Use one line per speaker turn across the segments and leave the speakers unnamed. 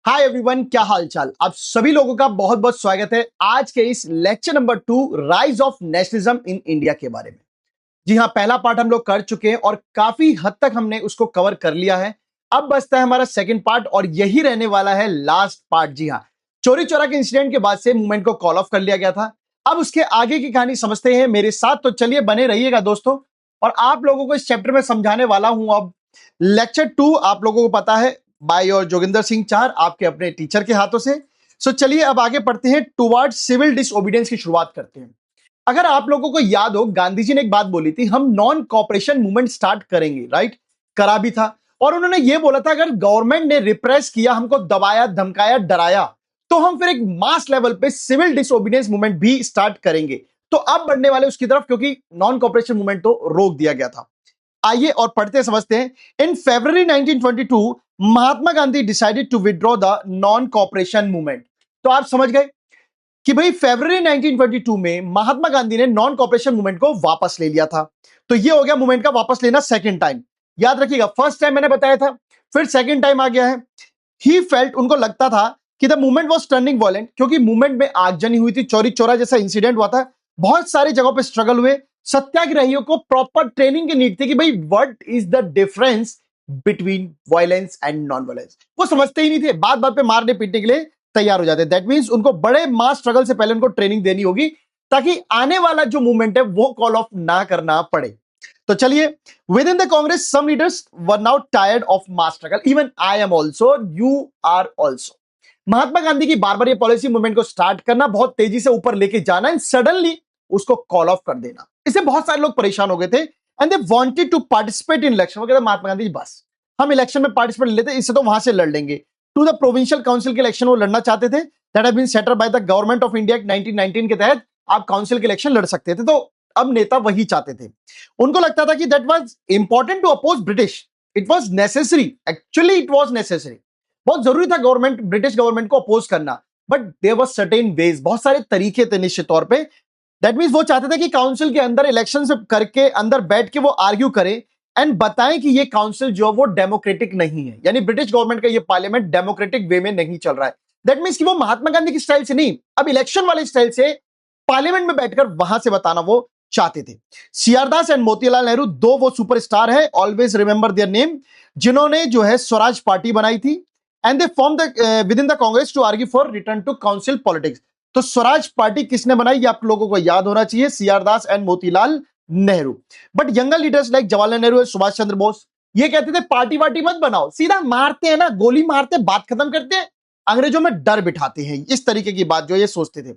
Hi everyone, क्या हाल चाल। आप सभी लोगों का बहुत बहुत स्वागत है आज के इस lecture number 2 rise of nationalism in India के बारे में। जी हां, पहला पार्ट हम लोग कर चुके हैं और काफी हद तक हमने उसको कवर कर लिया है। अब बचता है हमारा सेकंड पार्ट और यही रहने वाला है लास्ट पार्ट। जी हां, चोरी चौरा के इंसिडेंट के बाद से मूवमेंट को कॉल ऑफ कर लिया गया था। अब उसके आगे की कहानी समझते हैं मेरे साथ, तो चलिए बने रहिएगा दोस्तों। और आप लोगों को इस चैप्टर में समझाने वाला हूं अब लेक्चर 2। आप लोगों को पता है बाय और जोगिंदर सिंह चार आपके अपने टीचर के हाथों से। सो चलिए अब आगे पढ़ते हैं, टुवर्ड सिविल डिसओबीडियंस की शुरुआत करते हैं। अगर आप लोगों को याद हो, गांधी जी ने एक बात बोली थी, हम नॉन कॉपरेशन मूवमेंट स्टार्ट करेंगे, राइट? करा भी था। और उन्होंने यह बोला था अगर गवर्नमेंट ने रिप्रेस किया, हमको दबाया, धमकाया, डराया, तो हम फिर एक मास लेवल पे सिविल डिसओबीडियंस मूवमेंट भी स्टार्ट करेंगे। तो अब बढ़ने वाले उसकी तरफ, क्योंकि नॉन कॉपरेशन मूवमेंट तो रोक दिया गया था। आइए और पढ़ते समझते हैं। In February 1922 Mahatma Gandhi decided to withdraw the non cooperation movement. तो आप समझ गए कि भाई February 1922 में महात्मा गांधी ने नॉन कॉपरेशन मूवमेंट को वापस ले लिया था। तो ये हो गया मूवमेंट का वापस लेना सेकंड टाइम। याद रखिएगा, फर्स्ट टाइम मैंने बताया था, फिर सेकंड टाइम आ गया है। ही फेल्ट, उनको लगता था कि the movement was turning violent, क्योंकि मूवमेंट में आगजनी हुई थी, चोरी चोरा जैसा इंसिडेंट हुआ था, बहुत सारी जगहों पे स्ट्रगल हुए। सत्याग्रहियों को प्रॉपर ट्रेनिंग की नीड थी कि भाई what is the difference between violence and non violence. वो समझते ही नहीं थे, बात बात पे मारने पीटने के लिए तैयार हो जाते। दैट मींस उनको बड़े मास स्ट्रगल से पहले उनको ट्रेनिंग देनी होगी, ताकि आने वाला जो मूवमेंट है वो कॉल ऑफ ना करना पड़े। तो चलिए, within the Congress some leaders were now tired of mass struggle, even I am also, you are also. Mahatma Gandhi की बार बार ये पॉलिसी मूवमेंट को स्टार्ट करना, बहुत तेजी से ऊपर लेके जाना एंड सडनली उसको कॉल ऑफ कर देना, इससे बहुत सारे लोग परेशान हो गए थे and they wanted to participate in election. वो कहते महात्मा गांधी बस हम इलेक्शन में पार्टिसिपेट लेते, इससे तो वहां से लड़ लेंगे। टू द प्रोविंशियल काउंसिल के इलेक्शन वो लड़ना चाहते थे, that have been settled by the government of India 1919 के तहत आप काउंसिल के इलेक्शन लड़ सकते थे। तो अब नेता वही चाहते थे। उनको लगता था कि that was important to oppose British, it was necessary, actually it was necessary, बहुत जरूरी था गवर्नमेंट, ब्रिटिश गवर्नमेंट को अपोज करना। But there was certain ways, बहुत सारे तरीके थे निश्चित तौर पे। दैट मींस वो चाहते थे कि काउंसिल के अंदर इलेक्शन से करके अंदर बैठ के वो आर्ग्यू करें एंड बताएं कि ये काउंसिल जो वो डेमोक्रेटिक नहीं है, यानी ब्रिटिश गवर्नमेंट का ये पार्लियामेंट डेमोक्रेटिक वे में नहीं चल रहा है। दैट मींस कि वो महात्मा गांधी की स्टाइल से नहीं, अब इलेक्शन वाले स्टाइल से पार्लियामेंट में बैठकर वहां से बताना वो चाहते थे। CR Das and Motilal Nehru, दो वो सुपरस्टार है, ऑलवेज रिमेंबर देयर नेम, जिन्होंने जो है स्वराज पार्टी बनाई थी and they form the within the Congress to argue for return to council politics. तो स्वराज पार्टी किसने बनाई, ये आप लोगों को याद होना चाहिए, CR Das and Motilal Nehru. But younger leaders like Jawaharlal Nehru और सुभाष चंद्र बोस ये कहते थे पार्टी वार्टी मत बनाओ, सीधा मारते हैं ना, गोली मारते, बात खत्म करते हैं, अंग्रेजों में डर बिठाते हैं, इस तरीके की बात जो ये सोचते थे।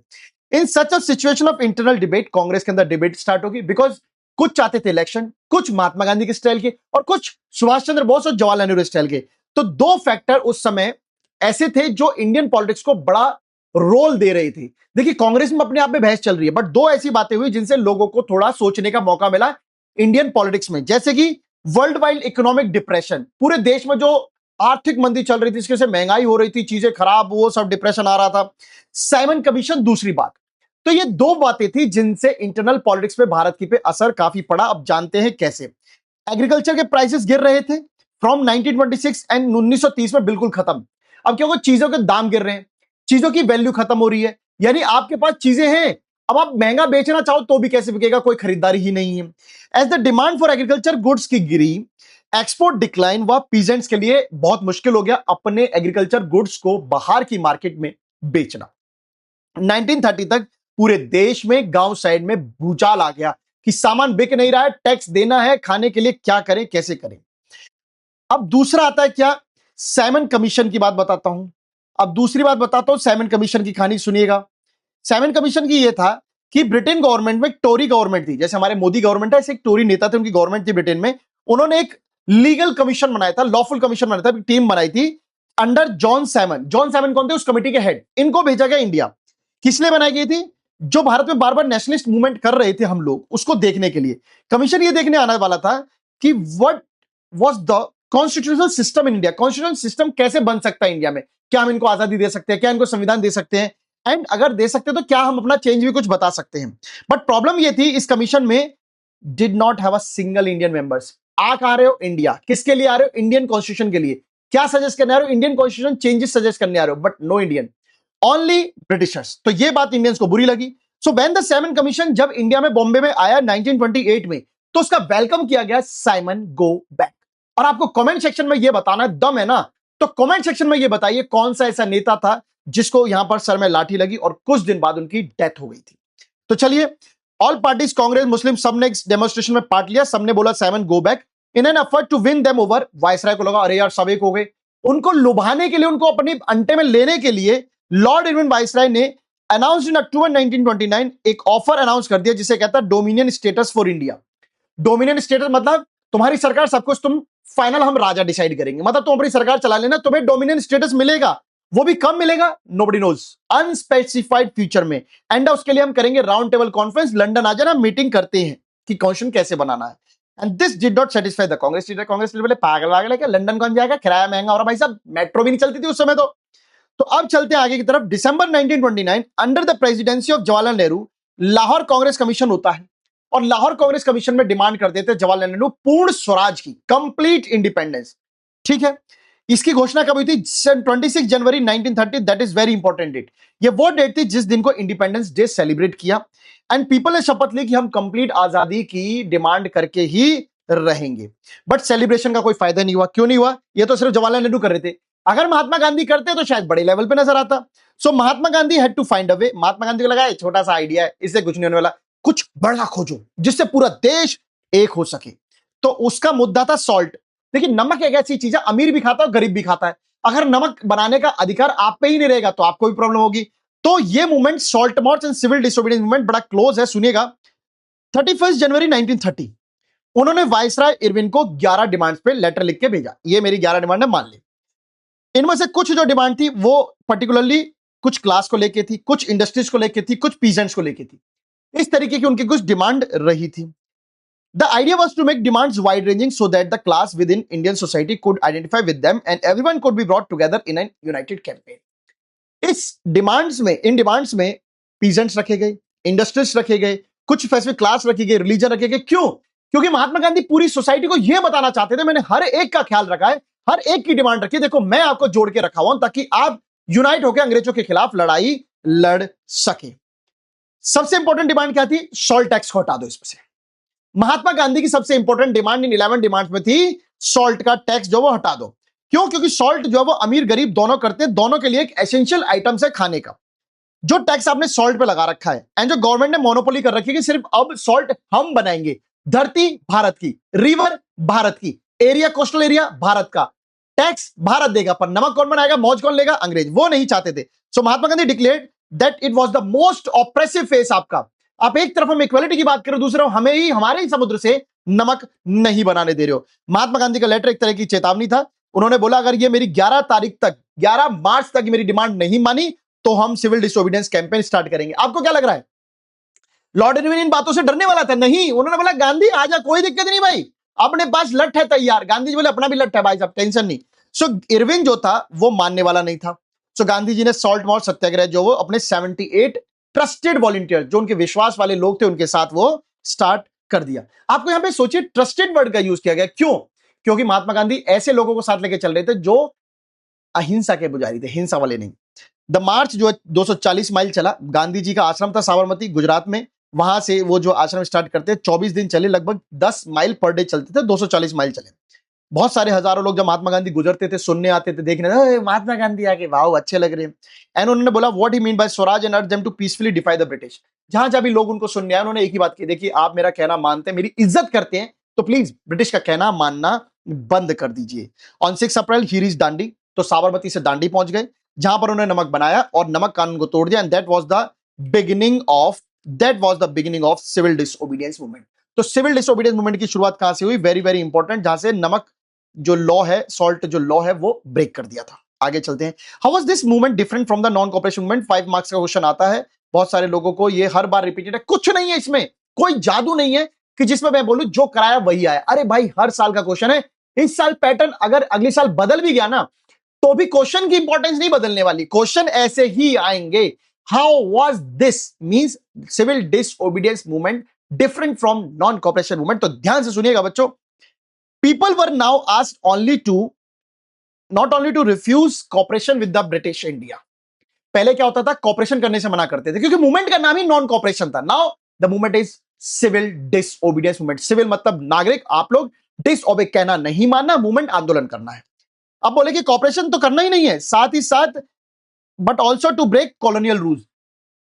In such a situation of internal debate, Congress के अंदर डिबेट स्टार्ट होगी, बिकॉज कुछ चाहते थे इलेक्शन, कुछ महात्मा गांधी के स्टाइल के और कुछ सुभाष चंद्र बोस और जवाहरलाल नेहरू स्टाइल के। तो दो फैक्टर उस समय ऐसे थे जो इंडियन पॉलिटिक्स को बड़ा रोल दे रही थी। देखिए, कांग्रेस में अपने आप में बहस चल रही है, बट दो ऐसी बातें हुई जिनसे लोगों को थोड़ा सोचने का मौका मिला इंडियन पॉलिटिक्स में, जैसे कि वर्ल्ड वाइड इकोनॉमिक डिप्रेशन, पूरे देश में जो आर्थिक मंदी चल रही थी, इसके से महंगाई हो रही थी, चीजें खराब, वो सब डिप्रेशन आ रहा था, साइमन कमीशन दूसरी बात। तो ये दो बातें थी जिनसे इंटरनल पॉलिटिक्स पे भारत की पे असर काफी पड़ा। अब जानते हैं कैसे। एग्रीकल्चर के प्राइसेस गिर रहे थे फ्रॉम 1926 एंड 1930 में बिल्कुल खत्म। अब क्या होगा, चीजों के दाम गिर रहे हैं, चीजों की वैल्यू खत्म हो रही है, यानी आपके पास चीजें हैं, अब आप महंगा बेचना चाहो तो भी कैसे बिकेगा, कोई खरीदारी ही नहीं है। As the demand for agriculture goods की गिरी, एक्सपोर्ट डिक्लाइन हुआ, पीजेंट्स के लिए बहुत मुश्किल हो गया अपने एग्रीकल्चर गुड्स को बाहर की मार्केट में बेचना। 1930 तक पूरे देश में गांव साइड में भूचाल आ गया कि सामान बिक नहीं रहा है, टैक्स देना है, खाने के लिए क्या करें, कैसे करें। अब दूसरा आता है क्या, साइमन कमीशन की बात बताता हूं। अब दूसरी बात बताता हूं, साइमन कमीशन की कहानी सुनिएगा। साइमन कमीशन की यह था कि ब्रिटेन गवर्नमेंट में टोरी गवर्नमेंट थी, जैसे हमारे मोदी गवर्नमेंट है, ऐसे एक टोरी नेता थे, उनकी गवर्नमेंट थी ब्रिटेन में। उन्होंने एक लीगल कमीशन बनाया था, लॉफुल कमीशन बनाया था, एक टीम बनाई थी under John Simon. John Simon कौन थे, उस कमेटी के हेड। इनको भेजा गया इंडिया, किस लिए बनाई गई थी, जो भारत में बार बार नेशनलिस्ट मूवमेंट कर रहे थे हम लोग, उसको देखने के लिए। कमीशन ये देखने आने वाला था कि what was the constitutional system in India, constitutional system कैसे बन सकता है इंडिया में, क्या हम इनको आजादी दे सकते हैं, क्या इनको संविधान दे सकते हैं, एंड अगर दे सकते हैं तो क्या हम अपना चेंज भी कुछ बता सकते हैं। बट प्रॉब्लम ये थी, इस कमीशन में did not have a single Indian members. आ कहां रहे हो, इंडिया, किसके लिए आ रहे हो, इंडियन कॉन्स्टिट्यूशन के लिए। क्या सजेस्ट करने आ रहे हो? इंडियन कॉन्स्टिट्यूशन चेंजेस सजेस्ट करने आ रहे हो, but no Indian, only Britishers. तो ये बात इंडियंस को बुरी लगी। So when the Simon commission जब इंडिया में बॉम्बे में आया 1928 में, तो उसका वेलकम किया गया साइमन गो बैक। और आपको कमेंट सेक्शन में ये बताना दम है ना, तो कमेंट सेक्शन में ये बताइए कौन सा ऐसा नेता था जिसको यहां पर सर में लाठी लगी और कुछ दिन बाद उनकी डेथ हो गई थी। तो चलिए, ऑल पार्टीज, कांग्रेस, मुस्लिम, सबने डेमोन्स्ट्रेशन में पार्ट लिया, सबने बोला Simon go back in an effort to win them over. Viceroy को लगा अरे यार सब एक हो गए, उनको लुभाने के लिए, उनको अपनी अंटे में लेने के लिए लॉर्ड इरविन वायसराय ने अनाउंस इन अक्टूबर 1929 एक ऑफर अनाउंस कर दिया जिसे कहता है dominion status for India. Dominion status मतलब तुम्हारी सरकार सब कुछ, तुम फाइनल, हम राजा डिसाइड करेंगे, मतलब तुम अपनी सरकार चला लेना, तुम्हें डोमिनियन स्टेटस मिलेगा। वो भी कब मिलेगा? नोबडी नोज, अनस्पेसिफाइड फ्यूचर में। एंड उसके लिए हम करेंगे राउंड टेबल कॉन्फ्रेंस, लंदन आ जाना, मीटिंग करते हैं कि कॉन्स्टिट्यूशन कैसे बनाना है। And this did not satisfy the Congress leader. Congress leader बोले पागल वागल है क्या, लंदन कौन जाएगा, किराया महंगा हो रहा भाई साहब, मेट्रो भी नहीं चलती थी उस समय तो अब चलते हैं आगे की तरफ। दिसंबर 1929 under the presidency of Jawaharlal Nehru Lahore Congress commission होता है और लाहौर कांग्रेस कमीशन में डिमांड करते थे जवाहरलाल नेहरू पूर्ण स्वराज की, कंप्लीट इंडिपेंडेंस। ठीक है, इसकी घोषणा कब हुई थी? 26 जनवरी 1930। That is very important date. ये वो डेट थी जिस दिन को इंडिपेंडेंस डे सेलिब्रेट किया एंड पीपल ने शपथ ली कि हम कंप्लीट आजादी की डिमांड करके ही रहेंगे। बट सेलिब्रेशन का कोई फायदा नहीं हुआ। क्यों नहीं हुआ? ये तो सिर्फ जवाहरलाल नेहरू कर रहे थे, अगर महात्मा गांधी करते तो शायद बड़े लेवल पे नजर आता। So Mahatma Gandhi had to find a way. Mahatma Gandhi को लगा छोटा सा आइडिया है, इससे कुछ नहीं होने वाला, कुछ बड़ा खोजो जिससे पूरा देश एक हो सके। तो उसका मुद्दा था सॉल्ट। देखिए, नमक एक ऐसी चीज है, अमीर भी खाता है, गरीब भी खाता है। अगर नमक बनाने का अधिकार आप पे ही नहीं रहेगा तो आपको भी प्रॉब्लम होगी। तो ये movement salt march and civil disobedience movement बड़ा क्लोज है, सुनिएगा। 31 जनवरी 1930 उन्होंने वायसराय इरविन को 11 डिमांड्स पे लेटर लिख के भेजा, ये मेरी 11 डिमांड है, मान ली। इनमें से कुछ जो डिमांड थी वो पर्टिकुलरली कुछ क्लास को लेके थी, कुछ इंडस्ट्रीज को लेके थी, कुछ पीजेंट्स को लेके थी। इस तरीके की उनकी कुछ डिमांड रही थी। The idea was to make demands wide ranging so that the class within Indian society could identify with them and everyone could be brought together in an united campaign. In demands में peasants रखे गए, industries रखे गए, कुछ specific class रखी गई, religion रखे गए। क्यों? क्योंकि महात्मा गांधी पूरी सोसाइटी को यह बताना चाहते थे मैंने हर एक का ख्याल रखा है, हर एक की डिमांड रखी है, देखो मैं आपको जोड़ के रखा हुआ हूं ताकि आप यूनाइट होकर अंग्रेजों के खिलाफ लड़ाई लड़ सके। सबसे इंपॉर्टेंट डिमांड क्या थी? सॉल्ट टैक्स को हटा दो इसमें से। महात्मा गांधी की सबसे इंपॉर्टेंट डिमांड इन 11 डिमांड्स में थी सॉल्ट का टैक्स जो वो हटा दो। क्यों? क्योंकि सॉल्ट जो है वो अमीर गरीब दोनों करते हैं, दोनों के लिए एक एसेंशियल आइटम है खाने का। जो टैक्स आपने सॉल्ट पे लगा रखा है एंड जो गवर्नमेंट ने मोनोपोली कर रखी है कि सिर्फ अब सॉल्ट हम बनाएंगे, धरती भारत की, रिवर भारत की, एरिया कोस्टल एरिया भारत का, टैक्स भारत देगा, पर नमक कौन बनाएगा, मौज कौन लेगा, अंग्रेज। वो नहीं चाहते थे। So Mahatma Gandhi declared that it was the most oppressive face आपका। आप एक तरफ हम इक्वालिटी की बात करो, दूसरा हमें ही हमारे ही समुद्र से नमक नहीं बनाने दे रहे हो। महात्मा गांधी का लेटर एक तरह की चेतावनी था। उन्होंने बोला अगर ये मेरी 11 तारीख तक, 11 मार्च तक मेरी डिमांड नहीं मानी तो हम सिविल डिसोबीडियंस कैंपेन स्टार्ट करेंगे। आपको क्या लग रहा है लॉर्ड इरविन इन बातों से डरने वाला था? नहीं, उन्होंने बोला गांधी आजा, कोई दिक्कत नहीं भाई, अपने पास लठ है तैयार। गांधी जी बोले अपना भी लठ है भाई साहब, टेंशन नहीं। सो इरविन जो था वो मानने वाला नहीं था। सो गांधी जी ने सॉल्ट मार्च सत्याग्रह जो वो अपने 78 ट्रस्टेड वॉलंटियर जो उनके विश्वास वाले लोग थे उनके साथ वो स्टार्ट कर दिया। आपको यहां पे सोचिए ट्रस्टेड वर्ड का यूज किया गया। क्यों? क्योंकि महात्मा गांधी ऐसे लोगों को साथ लेके चल रहे थे जो अहिंसा के पुजारी थे, हिंसा वाले नहीं। द मार्च जो 240 माइल चला। गांधी जी का आश्रम था साबरमती गुजरात में, वहां से वो जो आश्रम स्टार्ट करते 24 दिन चले, लगभग 10 माइल पर डे चलते थे, 240 माइल चले। बहुत सारे हजारों लोग जब महात्मा गांधी गुजरते थे सुनने आते थे, देखने महात्मा गांधी आके वाह अच्छे लग रहे हैं। एंड उन्होंने बोला what he mean by swaraj and urge them to peacefully defy the British. जहां जहां भी लोग उनको सुनने आए उन्होंने एक ही बात की, देखिए आप मेरा कहना मानते हैं, मेरी इज्जत करते हैं, तो प्लीज ब्रिटिश का कहना मानना बंद कर दीजिए। On 6 April he reach Dandi, तो साबरमती से दांडी पहुंच गए जहां पर उन्होंने नमक बनाया और नमक कानून को तोड़ दिया। And that was the beginning of civil disobedience movement. तो सिविल डिसओबीडियंस मूवमेंट की शुरुआत कहां से हुई? वेरी वेरी इंपॉर्टेंट, जहां से नमक जो लॉ है, सॉल्ट जो लॉ है वो ब्रेक कर दिया था। आगे चलते हैं। How was this movement different from the non cooperation movement? 5 marks का क्वेश्चन आता है बहुत सारे लोगों को, ये हर बार रिपीटेड है। कुछ नहीं है इसमें, कोई जादू नहीं है कि जिसमें मैं बोलूं जो कराया वही आया। अरे भाई हर साल का क्वेश्चन है। इस साल पैटर्न अगर अगले साल बदल भी गया ना तो भी क्वेश्चन की इंपॉर्टेंस नहीं बदलने वाली, क्वेश्चन ऐसे ही आएंगे। How was this means civil disobedience movement different from non cooperation movement? तो ध्यान से सुनिएगा बच्चों। People were now asked only to not only to refuse cooperation with the British India. पहले क्या होता था, कॉपरेशन करने से मना करते थे क्योंकि मूवमेंट का नाम ही नॉन कॉपरेशन था। Now the movement is civil disobedience movement. Civil मतलब नागरिक, आप लोग डिसओबे कहना नहीं मानना, मूवमेंट आंदोलन करना है। अब बोले कि कॉपरेशन तो करना ही नहीं है, साथ ही साथ but also to break colonial rules,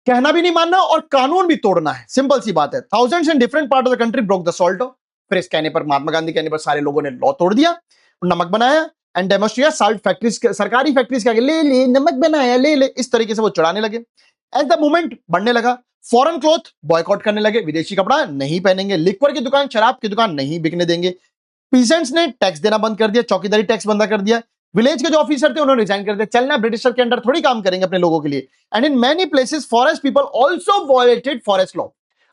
कहना भी नहीं मानना और कानून भी तोड़ना है। सिंपल सी बात है। Thousands in different part of the country broke the salt. फिर इस कहने पर, महात्मा गांधी कहने पर सारे लोगों ने लॉ तोड़ दिया, नमक बनाया एंड डेमोस्ट्रेट साल्ट फैक्ट्रीज, सरकारी फैक्ट्रीज के आगे ले ले नमक बनाया, ले ले, इस तरीके से वो चढ़ाने लगे। एज द मूवमेंट बढ़ने लगा, फॉरेन क्लॉथ बॉयकॉट करने लगे, विदेशी कपड़ा नहीं पहनेंगे, लिक्वर की दुकान, शराब की दुकान नहीं बिकने देंगे। पीजेंट्स ने टैक्स देना बंद कर दिया, चौकीदारी टैक्स बंद कर दिया। विलेज के जो ऑफिसर थे उन्होंने रिजाइन कर दिया, चलना ब्रिटिशर के अंडर थोड़ी काम करेंगे अपने लोगों के लिए। And in many places forest people also violated forest law.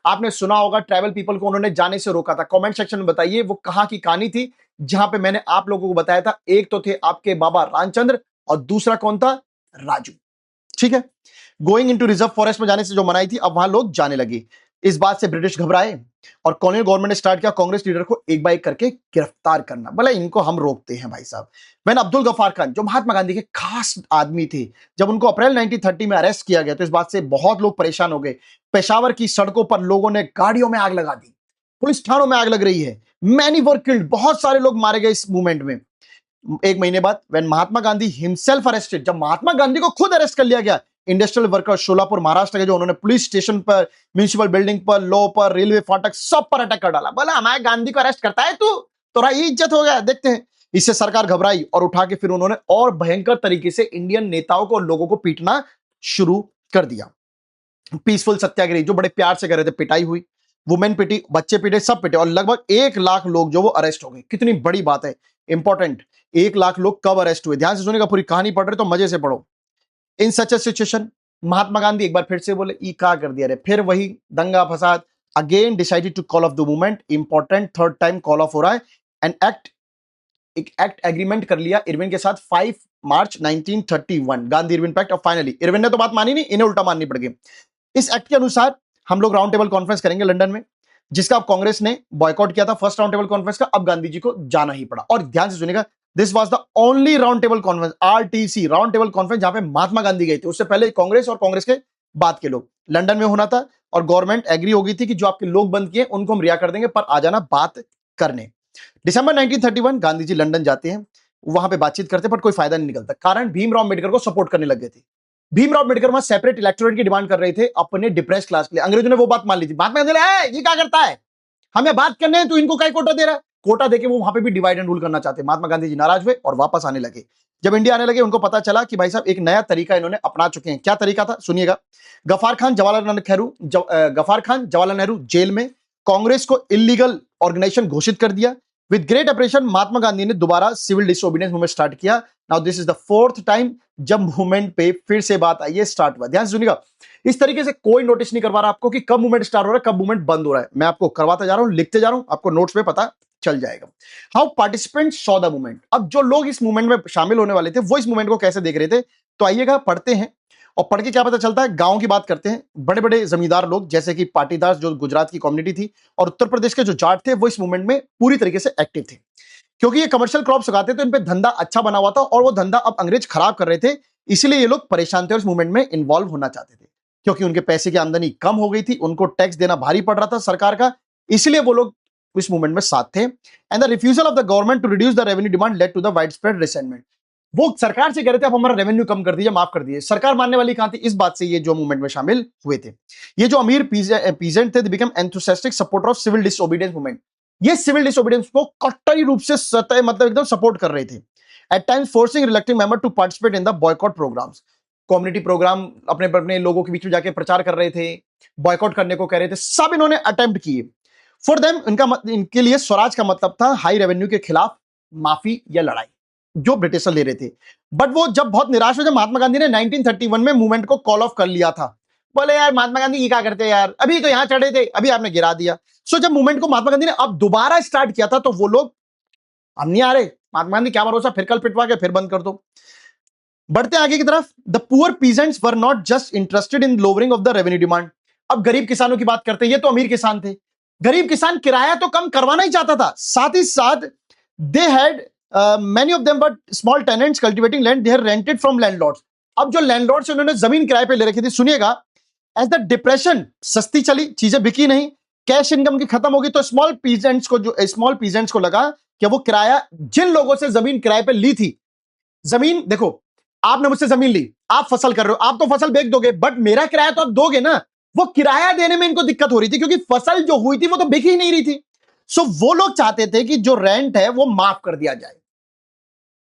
आपने सुना होगा ट्राइबल पीपल को उन्होंने जाने से रोका था। कमेंट सेक्शन में बताइए वो कहां की कहानी थी जहां पे मैंने आप लोगों को बताया था। एक तो थे आपके बाबा रामचंद्र और दूसरा कौन था, राजू। ठीक है, गोइंग इनटू रिजर्व फॉरेस्ट में जाने से जो मनाई थी, अब वहां लोग जाने लगे। इस बात से ब्रिटिश घबराए और कॉलोनियल गवर्नमेंट ने स्टार्ट किया कांग्रेस लीडर को एक बार एक करके गिरफ्तार करना। बोला इनको हम रोकते हैं भाई साहब। वैन अब्दुल गफार खान, जो महात्मा गांधी के खास आदमी थे, जब उनको अप्रैल 1930 में अरेस्ट किया गया तो इस बात से बहुत लोग परेशान हो गए। पेशावर की सड़कों पर लोगों ने गाड़ियों में आग लगा दी, पुलिस थानों में आग लग रही है, मैनी वर किल्ड, बहुत सारे लोग मारे गए इस मूवमेंट में। एक महीने बाद when Mahatma Gandhi himself arrested, जब महात्मा गांधी को खुद अरेस्ट कर लिया गया, इंडस्ट्रियल वर्कर शोलापुर महाराष्ट्र के, जो उन्होंने पुलिस स्टेशन पर, म्युनिसिपल बिल्डिंग पर, लॉ पर, रेलवे फाटक, सब पर अटैक कर डाला। बोला हमारे गांधी को अरेस्ट करता है तू, तो इज्जत हो गया। देखते हैं। इससे सरकार घबराई और उठा के फिर उन्होंने और भयंकर तरीके से इंडियन नेताओं को, लोगों को पीटना शुरू कर दिया। पीसफुल सत्याग्रह जो बड़े प्यार से कर रहे थे, पिटाई हुई, वुमेन पिटी, बच्चे पिटे, सब पिटे और लगभग 1 लाख लोग जो वो अरेस्ट हो गए। कितनी बड़ी बात है, इंपॉर्टेंट। 1 लाख लोग कब अरेस्ट हुए, ध्यान से सुनिएगा, पूरी कहानी पढ़ रहे तो मजे से पढ़ो। इन सच ए सिचुएशन महात्मा गांधी एक बार फिर से बोले, ई क्या कर दिया रे, फिर वही दंगा फसाद। Again decided to call off the movement, important, third time call off हो रहा है। एंड एक एक्ट एग्रीमेंट कर लिया इरविन के साथ 5 मार्च 1931, गांधी इरविन पैक्ट। और फाइनली इरविन ने तो बात मानी नहीं, इन्हें उल्टा माननी पड़ गई। इस एक्ट के अनुसार हम लोग राउंड टेबल कॉन्फ्रेंस करेंगे लंदन में, जिसका अब कांग्रेस ने बॉयकॉट किया था, फर्स्ट राउंड टेबल कॉन्फ्रेंस का। अब गांधी जी को जाना ही पड़ा। और ध्यान से सुनिएगा, this was the only round table conference, RTC, round table conference, जहां पे महात्मा गांधी गए थे। उससे पहले कांग्रेस और कांग्रेस के बाद के लोग लंदन में होना था। और गवर्नमेंट एग्री हो गई थी कि जो आपके लोग बंद किए उनको हम रिहा कर देंगे, पर आ जाना बात करने। दिसंबर 1931 गांधी जी लंदन जाते हैं, वहां पे बातचीत करते, पर कोई फायदा नहीं निकलता। कारण भीमराव अम्बेडकर को सपोर्ट करने लग गए थे। भीमराव अम्बेडकर वहां सेपरेट इलेक्टोरेट की डिमांड कर रहे थे अपने डिप्रेस क्लास के लिए। अंग्रेजों ने वो बात मान ली थी। महात्मा गांधी ये क्या करता है, हमें बात करने हैं, तो इनको क्या कोटा दे रहा है। कोटा देके वो वहां पे भी डिवाइड एंड रूल करना चाहते। महात्मा गांधी जी नाराज हुए और वापस आने लगे। जब इंडिया आने लगे, उनको पता चला कि भाई साहब एक नया तरीका इन्होंने अपना चुके हैं। क्या तरीका था, सुनिएगा। गफार खान जवाहरलाल नेहरू जेल में, कांग्रेस को इलीगल ऑर्गेनाइजेशन घोषित कर दिया। With great operation Mahatma Gandhi ने दोबारा सिविल डिसोबीडियंस मूवमेंट स्टार्ट किया। Now this is the 4th time जब मूवमेंट पे फिर से बात आई है, स्टार्ट हुआ। ध्यान से सुनिएगा, इस तरीके से कोई नोटिस नहीं करवा रहा आपको कि कब मूवमेंट स्टार्ट हो रहा है, कब मूवमेंट बंद हो रहा है। मैं आपको करवाता जा रहा हूं, लिखते जा रहा हूं, आपको नोट्स में पता चल जाएगा। How participants saw the movement. अब जो लोग इस मूवमेंट में शामिल होने वाले थे, वो इस मूवमेंट को कैसे देख रहे थे, तो आइएगा पढ़ते हैं। और पढ़ के क्या पता चलता है, गांव की बात करते हैं। बड़े बड़े जमींदार लोग, जैसे कि पाटीदार जो गुजरात की कम्युनिटी थी, और उत्तर प्रदेश के जो जाट थे, वो इस मूवमेंट में पूरी तरीके से एक्टिव थे। क्योंकि ये कमर्शियल क्रॉप्स उगाते, तो इन पे धंधा अच्छा बना हुआ था, और वो धंधा अब अंग्रेज खराब कर रहे थे। इसलिए ये लोग परेशान थे और इस मूवमेंट में इन्वॉल्व होना चाहते थे। क्योंकि उनके पैसे की आमदनी कम हो गई थी, उनको टैक्स देना भारी पड़ रहा था सरकार का, इसलिए वो लोग इस मूवमेंट में साथ थे। And the refusal of the government to reduce the revenue demand led to the wide spread resentment. वो सरकार से कह रहे थे आप हमारा रेवेन्यू कम कर दीजिए, माफ कर दीजिए। सरकार मानने वाली कहां थी, इस बात से ये जो मूवमेंट में शामिल हुए थे। ये जो अमीर पीजेंट थे, they become enthusiastic supporter of civil disobedience movement. ये सिविल डिसोबीडियंस को कट्टरी रूप से मतलब एकदम सपोर्ट कर रहे थे। At times forcing reluctant member to participate in the boycott programs. Community program अपने अपने लोगों के बीच में जाके प्रचार कर रहे थे, बॉयकॉट करने को कह रहे थे, सब इन्होंने अटेम्प्ट किए। फॉर देम इनके लिए स्वराज का मतलब था हाई रेवेन्यू के खिलाफ माफी या लड़ाई, जो ब्रिटिशर ले रहे थे। बट वो जब बहुत निराश हुए, जब महात्मा गांधी ने 1931 में मूवमेंट को कॉल ऑफ कर लिया था। बोले यार महात्मा गांधी ये क्या करते यार, अभी तो यहां चढ़े थे, अभी आपने गिरा दिया। सो जब मूवमेंट को महात्मा गांधी ने अब दोबारा स्टार्ट किया था, तो वो लोग हम नहीं आ रहे, महात्मा गांधी क्या भरोसा, फिर कल पिटवा के फिर बंद कर दो। बढ़ते आगे की तरफ, the poor peasants were not just interested in lowering of the revenue demand. अब गरीब किसानों की बात करते हैं, ये तो अमीर किसान थे। गरीब किसान किराया तो कम करवाना ही चाहता था, साथ ही साथ they had many of them were small tenants cultivating land, they are rented from landlords. अब जो लैंडलॉर्ड्स उन्होंने जमीन किराए पे ले रखी थी, सुनिएगा, एज द डिप्रेशन सस्ती चली, चीजें बिकी नहीं, कैश इनकम की खत्म होगी, तो स्मॉल पीजेंट्स को लगा कि वो किराया, जिन लोगों से जमीन किराए पे ली थी, जमीन देखो, आपने मुझसे जमीन ली, आप फसल कर रहे हो, आप तो फसल बेच दोगे, बट मेरा किराया तो आप दोगे ना। वो किराया देने में इनको दिक्कत हो रही थी, क्योंकि फसल जो हुई थी वो तो बिक ही नहीं रही थी। सो वो लोग चाहते थे कि जो रेंट है वो माफ कर दिया जाए,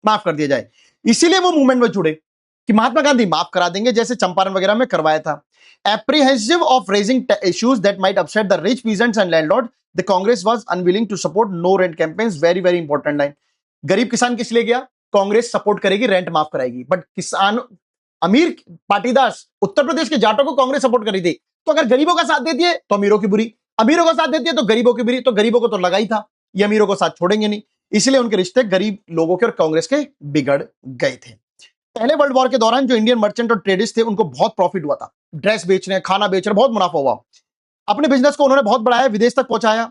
माफ कर दिया जाए। इसीलिए वो मूवमेंट में जुड़े कि महात्मा गांधी माफ करा देंगे, जैसे चंपारण वगैरह में करवाया था। Apprehensive of raising issues that might upset the rich peasants and landlord, the Congress was unwilling to support no rent campaigns. Very very important line. गरीब किसान किस लिए गया? कांग्रेस सपोर्ट करेगी, रेंट माफ कराएगी, बट किसान, अमीर पाटीदार, उत्तर प्रदेश के जाटों को कांग्रेस सपोर्ट कर रही थी। तो अगर गरीबों का साथ देती है तो अमीरों की बुरी, अमीरों का साथ देती है तो गरीबों की बुरी, तो गरीबों को तो लगा ही था ये अमीरों को साथ छोड़ेंगे नहीं, इसलिए उनके रिश्ते गरीब लोगों के और कांग्रेस के बिगड़ गए थे। पहले वर्ल्ड वॉर के दौरान जो इंडियन मर्चेंट और ट्रेडर्स थे उनको बहुत प्रॉफिट हुआ था, ड्रेस बेच रहे, खाना बेच रहे, बहुत मुनाफा हुआ। अपने बिजनेस को उन्होंने बहुत बढ़ाया, विदेश तक पहुंचाया,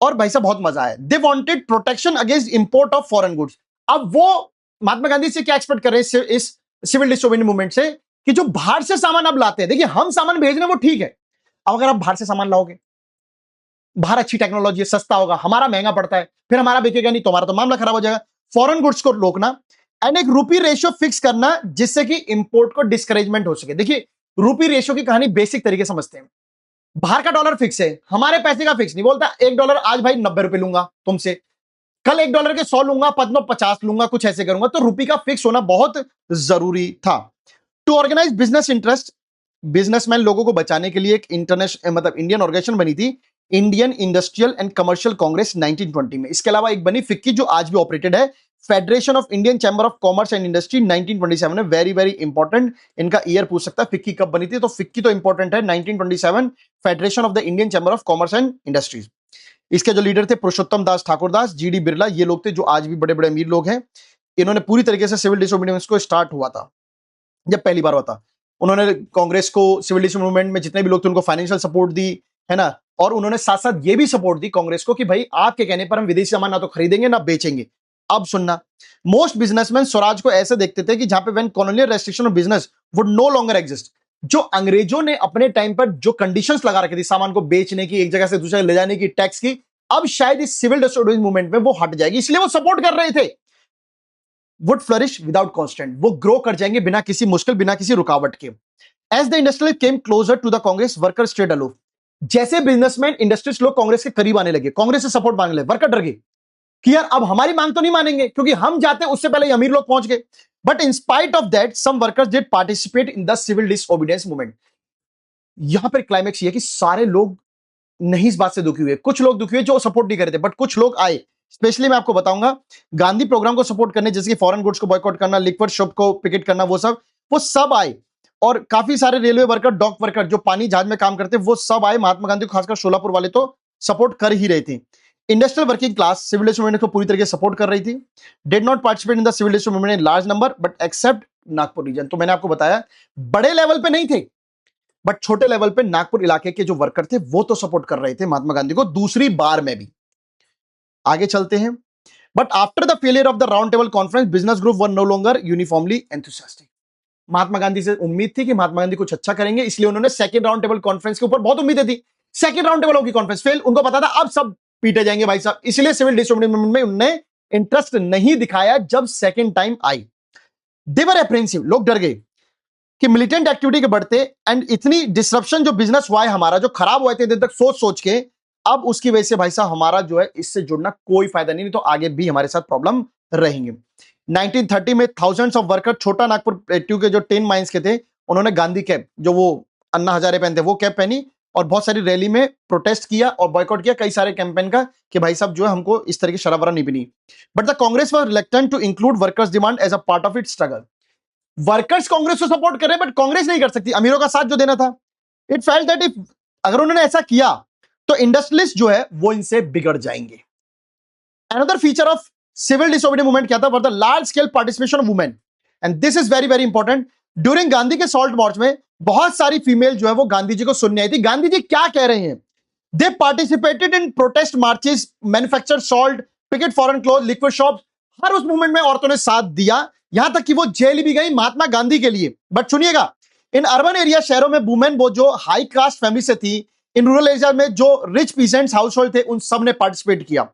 और भाई साहब बहुत मजा आया। They wanted protection against import of foreign goods. अब वो महात्मा गांधी से क्या एक्सपेक्ट कर रहे हैं इस सिविल डिसोबीडियंस मूवमेंट से, कि जो बाहर से सामान अब लाते हैं, देखिए हम सामान भेज रहे हैं वो ठीक है, अब अगर आप बाहर से सामान लाओगे, बाहर अच्छी टेक्नोलॉजी है, सस्ता होगा, हमारा महंगा पड़ता है, फिर हमारा बिकेगा नहीं तो हमारा तो मामला खराब हो जाएगा। फॉरेन गुड्स को रोकना एंड एक रूपी रेशियो फिक्स करना, जिससे कि इंपोर्ट को डिस्करेजमेंट हो सके। देखिए रूपी रेशियो की कहानी बेसिक तरीके समझते हैं। बाहर का डॉलर फिक्स है, हमारे पैसे का फिक्स नहीं। बोलता $1 आज भाई 90 रुपए लूंगा तुमसे, कल $1 के 100 लूंगा, पद में 50 लूंगा, कुछ ऐसे करूंगा। तो रुपये का फिक्स होना बहुत जरूरी था। To organise business interest, businessman लोगों को बचाने के लिए एक इंटरनेशनल मतलब इंडियन ऑर्गेनाइजेशन बनी थी, Indian industrial and commercial Congress 1920 में। इसके अलावा एक बनी फिक्की जो आज भी ऑपरेटेड है, federation of Indian chamber of commerce and industry 1927 में। वेरी वेरी इंपॉर्टेंट, इनका ईयर पूछ सकता है, फिक्की कब बनी थी, तो फिक्की तो इंपॉर्टेंट है, 1927, federation of the Indian chamber of commerce and industries. इसके जो लीडर थे पुरुषोत्तम दास ठाकुरदास, जीडी बिरला, ये लोग थे जो आज भी बड़े बड़े अमीर लोग हैं। इन्होंने पूरी तरीके से सिविल डिसोबीडियंस को स्टार्ट हुआ था जब पहली बार हुआ था, उन्होंने कांग्रेस को सिविल डिसोबीडियंस मूवमेंट में जितने भी लोग थे उनको फाइनेंशियल सपोर्ट दी, है ना, और उन्होंने साथ साथ ये भी सपोर्ट दी कांग्रेस को कि भाई आपके कहने पर हम विदेशी सामान ना तो खरीदेंगे ना बेचेंगे। अब सुनना, मोस्ट बिजनेसमैन स्वराज को ऐसे देखते थे कि जहां पे when colonial restriction of business would know longer exist, जो अंग्रेजों ने अपने टाइम पर जो कंडीशंस लगा रखी थी सामान को बेचने की, एक जगह से दूसरी जगह ले जाने की, टैक्स की, अब शायद इस सिविल डिसोबीडियंस मूवमेंट में वो हट जाएगी, इसलिए वो सपोर्ट कर रहे थे। वुड फ्लरिश विदाउट कॉन्स्टेंट, वो ग्रो कर जाएंगे बिना किसी मुश्किल, बिना किसी रुकावट के। As the industrial came closer to the Congress, worker stayed aloof. जैसे बिजनेसमैन इंडस्ट्रियलिस्ट लोग कांग्रेस के करीब आने लगे, कांग्रेस से सपोर्ट मांगने लगे, वर्कर डर गए कि यार अब हमारी मांग तो नहीं मानेंगे, क्योंकि हम जाते उससे पहले अमीर लोग पहुंच गए। But in spite of that some workers did participate in the civil disobedience movement. यहां पर क्लाइमेक्स ये कि सारे लोग नहीं इस बात से दुखी हुए, कुछ लोग दुखी हुए जो सपोर्ट नहीं कर रहे थे, बट कुछ लोग आए। स्पेशली मैं आपको बताऊंगा गांधी प्रोग्राम को सपोर्ट करने, जैसे कि फॉरेन गुड्स को बॉयकॉट करना, लिक्विड शॉप को पिकेट करना, वो सब आए। और काफी सारे रेलवे वर्कर, डॉक वर्कर जो पानी जहाज में काम करते, वो सब आए। महात्मा गांधी को खासकर शोलापुर वाले तो सपोर्ट कर ही रहे थे। Industrial working class civil disobedience movement को पूरी तरीके से सपोर्ट कर रही थी। Did not participate in the civil disobedience movement in large number but except Nagpur region. तो मैंने आपको बताया बड़े लेवल पे नहीं थे, बट छोटे लेवल पे नागपुर इलाके के जो वर्कर थे वो तो सपोर्ट कर रहे थे महात्मा गांधी को दूसरी बार में भी। आगे चलते हैं। But after the failure of the round table conference, business group were no longer uniformly enthusiastic. Mahatma Gandhi से उम्मीद थी कि महात्मा गांधी कुछ अच्छा करेंगे, इसलिए उन्होंने सेकंड राउंड टेबल कॉन्फ्रेंस के ऊपर बहुत उम्मीदें थी। सेकंड राउंड टेबल होगी कॉन्फ्रेंस, फेल, उनको पता था अब सब पीटे जाएंगे भाई साहब, इसलिए सिविल डिसोबीडियंस मूवमेंट में उन्होंने इंटरेस्ट नहीं दिखाया। जब सेकंड टाइम आई, दे वर एप्रेंसिव, लोग डर गए कि मिलिटेंट एक्टिविटी के बढ़ते एंड इतनी डिसरप्शन जो बिजनेस हुआ है हमारा, जो खराब हुए थे दिन तक सोच सोच के, अब उसकी वजह से भाई साहब हमारा जो है इससे जुड़ना कोई फायदा नहीं, तो आगे भी हमारे साथ प्रॉब्लम रहेंगे। 1930 में थाउजेंड्स ऑफ वर्कर छोटा नागपुर प्लेट्यू के जो 10 माइंस के थे, उन्होंने गांधी कैप, जो वो अन्ना हजारे पहनते, वो कैप पहनी और बहुत सारी रैली में प्रोटेस्ट किया और बॉयकॉट किया कई सारे कैंपेन का कि भाई साहब जो है हमको इस तरह की शराब वरा नहीं पीनी। But the Congress was reluctant to include workers demand as a part of it struggle. Workers Congress को सपोर्ट कर रहे हैं बट कांग्रेस नहीं कर सकती, अमीरों का साथ जो देना था। इट फेल्ट दैट इफ अगर उन्होंने ऐसा किया तो इंडस्ट्रियलिस्ट जो है वो इनसे बिगड़ जाएंगे। Another feature of civil disobedience movement क्या था? For the large scale participation of women, and this is very very important. During Gandhi के सॉल्ट मार्च में बहुत सारी फीमेल जो है वो गांधी जी को सुनने आई थी, गांधी जी क्या कह रहे हैं। They participated in protest marches, manufacture salt, picket foreign cloth, liquid shop, हर उस मूवमेंट में औरतों ने साथ दिया, यहां तक कि वो जेल भी गई महात्मा गांधी के लिए। बट सुनिएगा, इन अर्बन एरिया शहरों में वुमेन वो जो हाई कास्ट फैमिली से थी, इन रूरल एरिया में जो रिच पीसेंट्स हाउस होल्ड थे, उन सब ने पार्टिसिपेट किया।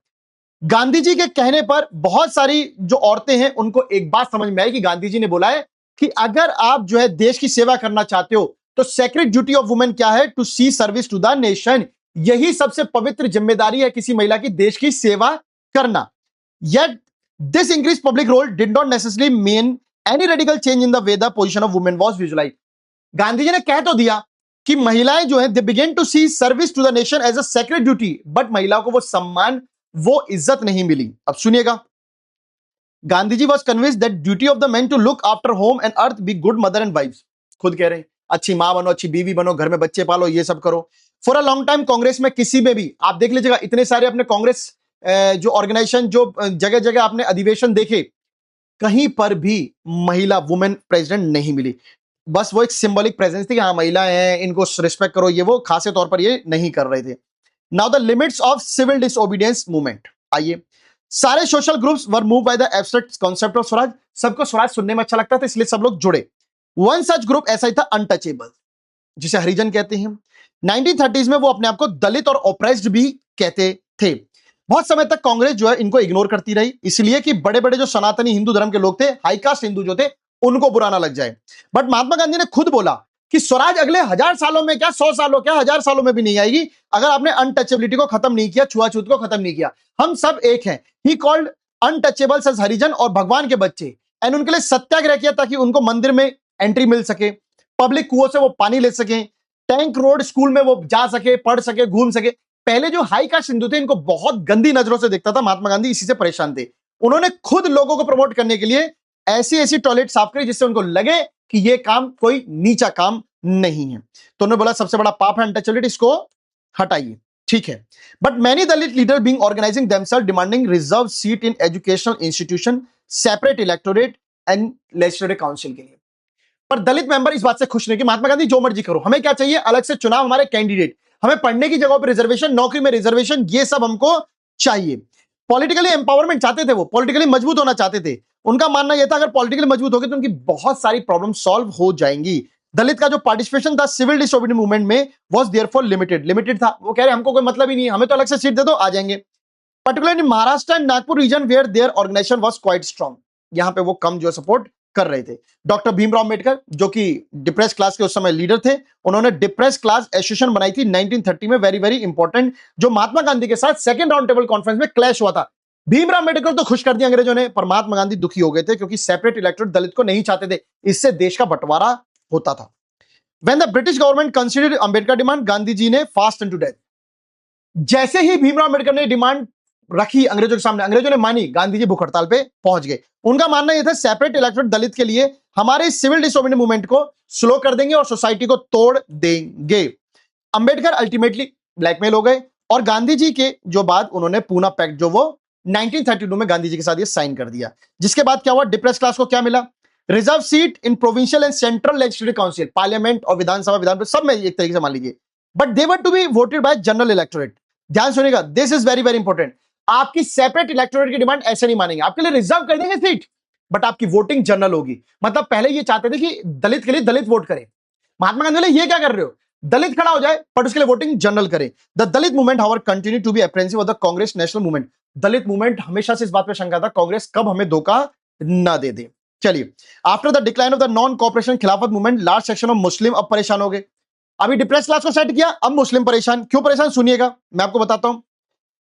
गांधी जी के कहने पर बहुत सारी जो औरतें हैं उनको एक बात समझ में आई कि गांधी जी ने बोला है कि अगर आप जो है देश की सेवा करना चाहते हो तो सेक्रेड ड्यूटी ऑफ वुमेन क्या है? To see service to the nation. यही सबसे पवित्र जिम्मेदारी है किसी महिला की, देश की सेवा करना। Yet this increased public role did not necessarily mean any radical change in the way the position of women was visualized. Gandhi ji ने कह तो दिया कि महिलाएं जो है they began to see service to the nation as a sacred duty, but महिलाओं को वो सम्मान, वो इज्जत नहीं मिली। अब सुनिएगा, Gandhi ji was convince that duty of the man to look after home and hearth, be good mother and wife. खुद कह रहे हैं अच्छी मां बनो, अच्छी बीवी बनो, घर में बच्चे पालो, ये सब करो। For a long time Congress में किसी में भी आप देख लीजिएगा, इतने सारे अपने कांग्रेस जो ऑर्गेनाइजेशन, जो जगह जगह आपने अधिवेशन देखे, कहीं पर भी महिला वुमेन प्रेसिडेंट नहीं मिली। बस वो एक सिंबॉलिक प्रेजेंस थी कि हाँ महिलाएं हैं, इनको रिस्पेक्ट करो, ये वो खासे तौर पर ये नहीं कर रहे थे। Now the limits of civil disobedience movement. आइए, सारे social groups were move by the abstract concept of swaraj. सबको स्वराज सुनने में अच्छा लगता था, इसलिए सब लोग जुड़े। वन सच ग्रुप ऐसा ही था, अनटचेबल, जिसे हरिजन कहते हैं। 1930s में वो अपने आप को दलित और ऑप्रेस्ड भी कहते थे। बहुत समय तक कांग्रेस जो है इनको इग्नोर करती रही, इसलिए कि बड़े बड़े जो सनातनी हिंदू धर्म के लोग थे, हाई कास्ट हिंदू जो थे, उनको बुरा ना लग जाए। बट महात्मा गांधी ने खुद बोला कि स्वराज अगले 1000 सालों में क्या, 100 सालों क्या, 1000 सालों में भी नहीं आएगी अगर आपने अनटचेबिलिटी को खत्म नहीं किया, छुआछूत को खत्म नहीं किया। हम सब एक हैं। ही कॉल्ड अनटचेबल्स एज हरिजन और भगवान के बच्चे, एंड उनके लिए सत्याग्रह किया ताकि उनको मंदिर में एंट्री मिल सके, पब्लिक कुओं से वो पानी ले सके, टैंक रोड स्कूल में वो जा सके, पढ़ सके, घूम सके। पहले जो हाई कास्ट हिंदू थे इनको बहुत गंदी नजरों से देखता था महात्मा गांधी, इसी से परेशान थे। उन्होंने खुद लोगों को प्रमोट करने के लिए ऐसी ऐसी टॉयलेट साफ करी जिससे उनको लगे कि ये काम कोई नीचा काम नहीं है। तो उन्होंने बोला सबसे बड़ा पाप है अनटचेबिलिटी, इसको हटाइए। ठीक है, but many Dalit leader being organising themselves demanding reserve seat in educational institution, separate electorate and legislative council के लिए। पर दलित मेंबर इस बात से खुश नहीं कि महात्मा गांधी जो मर्जी करो, हमें क्या चाहिए, अलग से चुनाव, हमारे कैंडिडेट, हमें पढ़ने की जगह पर रिजर्वेशन, नौकरी में रिजर्वेशन, ये सब हमको चाहिए। पॉलिटिकली एम्पावरमेंट चाहते थे, वो पॉलिटिकली मजबूत होना चाहते थे। उनका मानना यह था अगर पॉलिटिकली मजबूत हो गए तो उनकी बहुत सारी प्रॉब्लम सॉल्व हो जाएंगी। दलित का जो पार्टिसिपेशन था सिविल डिसोबीडियंस मूवमेंट में वाज देयरफॉर लिमिटेड था। वो कह रहे हमको कोई मतलब ही नहीं है, हमें तो अलग से सीट दे दो, आ जाएंगे। Particularly Maharashtra and Nagpur region where their organisation was quite strong, यहां पे वो कम जो सपोर्ट कर रहे थे। डॉक्टर भीमराव अंबेडकर जो कि डिप्रेस क्लास के उस समय लीडर थे, उन्होंने डिप्रेस क्लास एसोसिएशन बनाई थी 1930 में, वेरी वेरी इंपॉर्टेंट, जो महात्मा गांधी के साथ सेकंड राउंड टेबल कॉन्फ्रेंस में क्लैश हुआ था। भीमराव अंबेडकर तो खुश कर दिया अंग्रेजों ने, पर महात्मा गांधी दुखी हो गए थे क्योंकि सेपरेट इलेक्टोरेट दलित को नहीं चाहते थे, इससे देश का बंटवारा होता था। When the British government considered Ambedkar demand, Gandhi ji ने फास्ट टू डेथ। जैसे ही भीमराव अंबेडकर ने डिमांड रखी अंग्रेजों के सामने, अंग्रेजों ने मानी, गांधी जी भूख हड़ताल पे पहुंच गए। उनका मानना यह था सेपरेट इलेक्टोरेट दलित के लिए हमारे सिविल डिसोबीडियंस मूवमेंट को स्लो कर देंगे और सोसाइटी को तोड़ देंगे। अंबेडकर अल्टीमेटली ब्लैकमेल हो गए और गांधी जी के जो बाद उन्होंने पूना पैक्ट जो वो 1932 में गांधी जी के साथ ये साइन कर दिया। जिसके बाद क्या हुआ, डिप्रेस क्लास को क्या मिला, reserve seat in provincial and central legislative council, parliament और विधानसभा, विधान सब में एक तरीके से मान लीजिए। But they were to be voted by general electorate. ध्यान सुनिएगा, this is very very important. आपकी सेपरेट इलेक्टोरेट की डिमांड ऐसे नहीं मानेंगे, आपके लिए रिजर्व कर देंगे सीट, बट आपकी वोटिंग जनरल होगी। मतलब पहले ये चाहते थे कि दलित के लिए दलित वोट करें, महात्मा गांधी बोले ये क्या कर रहे हो, दलित खड़ा हो जाए बट उसके लिए वोटिंग जनरल करे। The Dalit movement however continue to be apprehensive of the Congress national movement. Dalit movement हमेशा से इस बात पे शंका था कांग्रेस कब हमें धोखा ना दे दे। चलिए, after the decline of the non cooperation Khilafat movement, large section of Muslim अब परेशान हो गए। अभी डिप्रेस क्लास को सेट किया, अब मुस्लिम परेशान। क्यों परेशान, सुनिएगा, मैं आपको बताता हूं।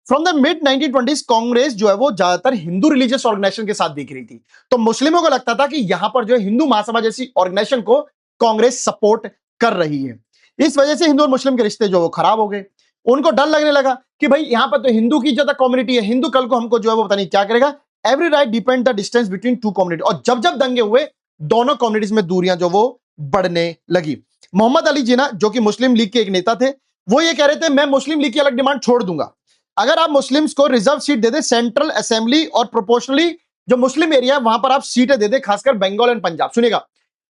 From the mid 1920s Congress जो है वो ज्यादातर हिंदू रिलीजियस ऑर्गेनाइजेशन के साथ दिख रही थी, तो मुस्लिमों को लगता था कि यहां पर जो है हिंदू महासभा जैसी ऑर्गेनाइजेशन को कांग्रेस सपोर्ट कर रही है। इस वजह से हिंदू और मुस्लिम के रिश्ते जो वो खराब हो गए। उनको डर लगने लगा कि भाई यहां पर तो हिंदू की ज्यादा कम्युनिटी है, हिंदू कल को हमको जो है वो पता नहीं क्या करेगा। Every right depend the distance between two community, और जब जब दंगे हुए दोनों कम्युनिटीज में दूरियां जो वो बढ़ने लगी। मोहम्मद अली जिन्ना जो कि मुस्लिम लीग के एक नेता थे, वो ये कह रहे थे मैं मुस्लिम लीग की अलग डिमांड छोड़ दूंगा अगर आप मुस्लिम्स को रिजर्व सीट दे दे सेंट्रल असेंबली और प्रोपोर्शनली जो मुस्लिम एरिया है वहां पर आप सीटें दे दे, खासकर बंगाल एंड पंजाब। सुनिएगा,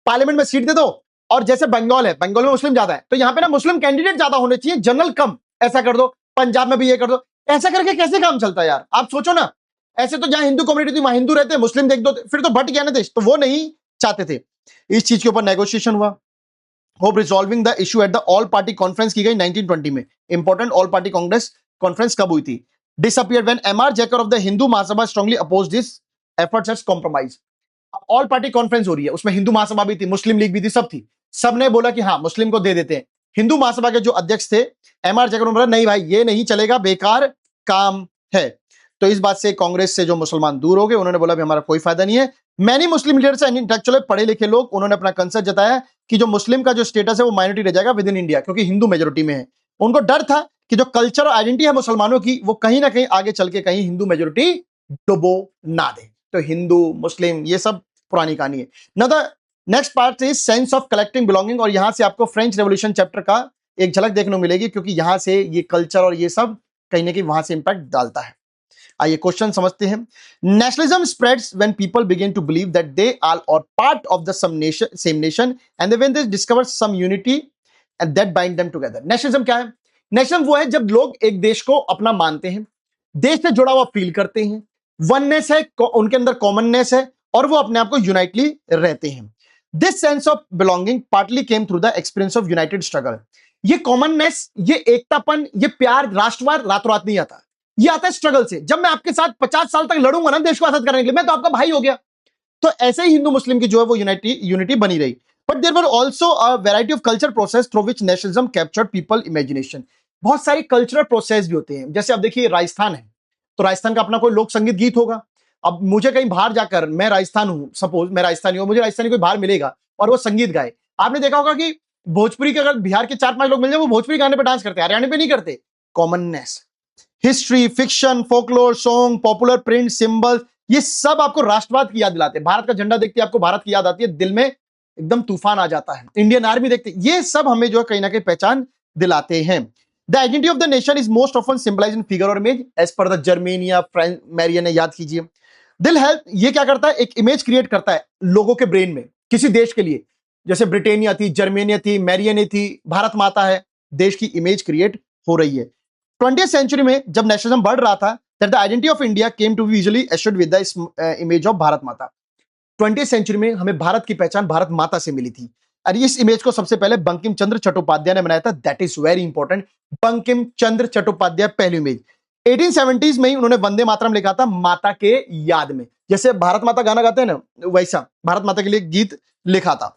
पार्लियामेंट में सीट दे दो, और जैसे बंगाल है, बंगाल में मुस्लिम ज्यादा है, तो यहां पे ना मुस्लिम कैंडिडेट ज्यादा होने चाहिए, जनरल कम, ऐसा कर दो। पंजाब में भी ये कर दो। ऐसा करके कैसे काम चलता है यार, आप सोचो ना। ऐसे तो जहां हिंदू कम्युनिटी थी वहां हिंदू रहते, मुस्लिम देख दो, फिर तो भट गया ना देश। तो वो नहीं चाहते थे। इस चीज के ऊपर नेगोशिएशन हुआ। Hope resolving the issue at the all party conference की गई 1920 में। Important all party Congress conference कब हुई थी? Disappeared when MR Jayakar of the Hindu Mahasabha strongly opposed this efforts as compromise. अब ऑल पार्टी कॉन्फ्रेंस हो रही है, उसमें हिंदू महासभा भी थी, मुस्लिम लीग भी थी, सब थी। सबने बोला कि हाँ मुस्लिम को दे देते हैं। हिंदू महासभा के जो अध्यक्ष थे एमआर जैकर, उन्होंने बोला नहीं भाई ये नहीं चलेगा, बेकार काम है। तो इस बात से कांग्रेस से जो मुसलमान दूर हो गए, उन्होंने बोला भी हमारा कोई फायदा नहीं है। Many Muslim leaders and intellectual, पढ़े लिखे लोग, उन्होंने अपना कंसर्न जताया कि जो मुस्लिम का जो स्टेटस है वो माइनॉरिटी रह जाएगा विद इन इंडिया, क्योंकि हिंदू मेजोरिटी में है। उनको डर था कि जो कल्चर और आइडेंटिटी है मुसलमानों की, वो कहीं ना कहीं आगे चल के कहीं हिंदू मेजोरिटी डुबो ना दे। तो हिंदू मुस्लिम ये सब पुरानी कहानी है ना। The next part is sense of collecting belonging, और यहां से आपको फ्रेंच रेवोल्यूशन चैप्टर का एक झलक देखने को मिलेगी, क्योंकि यहां से ये कल्चर और ये सब कहीं ना कहीं वहां से इंपैक्ट डालता है। आइए क्वेश्चन समझते हैं। Nationalism spreads when people begin to believe that they are all part of the same nation and when they discover some unity and that bind them together. Nationalism क्या है? नेशनलिज्म वो है जब लोग एक देश को अपना मानते हैं, देश से जुड़ा हुआ फील करते हैं, वननेस है, उनके अंदर कॉमननेस है, और वो अपने आप को यूनाइटली रहते हैं। This sense of belonging partly came through the experience of United struggle. ये कॉमननेस, ये एकतापन, ये प्यार, राष्ट्रवाद रातों रात नहीं आता, ये आता है स्ट्रगल से। जब मैं आपके साथ 50 साल तक लड़ूंगा ना देश को आजाद करने के लिए, मैं तो आपका भाई हो गया। तो ऐसे ही हिंदू मुस्लिम की जो है वो यूनिटी बनी रही। But there were also a variety of culture process through which nationalism captured people imagination. बहुत सारे कल्चरल प्रोसेस भी होते हैं। जैसे अब देखिए राजस्थान है, तो राजस्थान का अपना कोई लोक संगीत गीत होगा। अब मुझे कहीं बाहर जाकर, मैं राजस्थान हूं, सपोज मैं राजस्थानी हूं, मुझे राजस्थानी कोई बाहर मिलेगा और वो संगीत गाए, आपने देखा होगा कि भोजपुरी के अगर बिहार के 4-5 लोग मिल जाए, वो भोजपुरी गाने पे डांस करते हैं, हरियाणा पे नहीं करते। Commonness, history, fiction, folklore, song, popular print, symbol, ये सब आपको राष्ट्रवाद की याद दिलाते हैं। भारत का झंडा देखते ही आपको भारत की याद आती है, दिल में एकदम तूफान आ जाता है। इंडियन आर्मी देखते, ये सब हमें जो है कहीं ना कहीं पहचान दिलाते हैं। The identity of the nation is most often symbolise in figure or image as per the Germania Marianne ने याद कीजिए। दिल हेल्प ये क्या करता है, एक इमेज क्रिएट करता है लोगों के ब्रेन में किसी देश के लिए। जैसे ब्रिटेनिया थी, जर्मेनिया थी, मैरियन थी, भारत माता है, देश की इमेज क्रिएट हो रही है। 20th सेंचुरी में जब नेशनलिज्म बढ़ रहा था, that the identity of India came to be visually assured with the image of Bharat माता। 20th सेंचुरी में हमें भारत की पहचान भारत माता से मिली थी, और इस इमेज को सबसे पहले बंकिम चंद्र चट्टोपाध्याय ने बनाया था। That is very important, Bankim Chandra Chattopadhyay पहली इमेज। 1870s में ही उन्होंने वंदे मातरम लिखा था माता के याद में। जैसे भारत माता गाना गाते हैं ना, वैसा भारत माता के लिए गीत लिखा था।